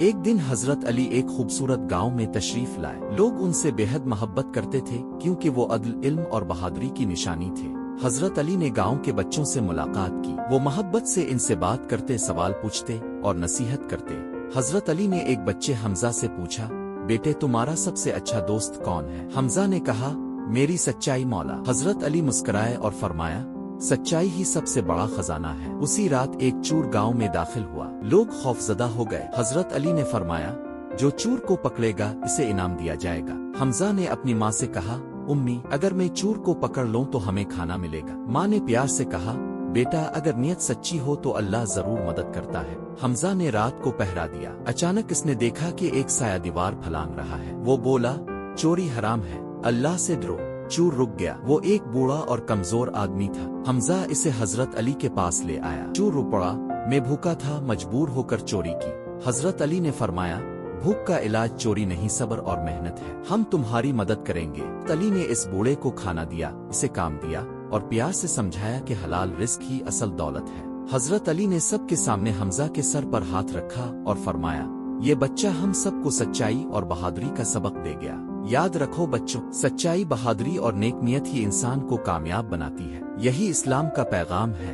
ایک دن حضرت علی ایک خوبصورت گاؤں میں تشریف لائے۔ لوگ ان سے بے حد محبت کرتے تھے کیونکہ وہ عدل، علم اور بہادری کی نشانی تھے۔ حضرت علی نے گاؤں کے بچوں سے ملاقات کی۔ وہ محبت سے ان سے بات کرتے، سوال پوچھتے اور نصیحت کرتے۔ حضرت علی نے ایک بچے حمزہ سے پوچھا، بیٹے تمہارا سب سے اچھا دوست کون ہے؟ حمزہ نے کہا، میری سچائی مولا۔ حضرت علی مسکرائے اور فرمایا، سچائی ہی سب سے بڑا خزانہ ہے۔ اسی رات ایک چور گاؤں میں داخل ہوا۔ لوگ خوفزدہ ہو گئے۔ حضرت علی نے فرمایا، جو چور کو پکڑے گا اسے انعام دیا جائے گا۔ حمزہ نے اپنی ماں سے کہا، امی اگر میں چور کو پکڑ لوں تو ہمیں کھانا ملے گا۔ ماں نے پیار سے کہا، بیٹا اگر نیت سچی ہو تو اللہ ضرور مدد کرتا ہے۔ حمزہ نے رات کو پہرا دیا۔ اچانک اس نے دیکھا کہ ایک سایہ دیوار پھلانگ رہا ہے۔ وہ بولا، چوری حرام ہے، اللہ سے ڈرو۔ چور رک گیا۔ وہ ایک بوڑھا اور کمزور آدمی تھا۔ حمزہ اسے حضرت علی کے پاس لے آیا۔ چور رو پڑا، میں بھوکا تھا، مجبور ہو کر چوری کی۔ حضرت علی نے فرمایا، بھوک کا علاج چوری نہیں صبر اور محنت ہے، ہم تمہاری مدد کریں گے۔ علی نے اس بوڑھے کو کھانا دیا، اسے کام دیا اور پیار سے سمجھایا کہ حلال رزق ہی اصل دولت ہے۔ حضرت علی نے سب کے سامنے حمزہ کے سر پر ہاتھ رکھا اور فرمایا، یہ بچہ ہم سب کو سچائی اور بہادری کا سبق دے گیا۔ یاد رکھو بچوں، سچائی، بہادری اور نیک نیت ہی انسان کو کامیاب بناتی ہے۔ یہی اسلام کا پیغام ہے۔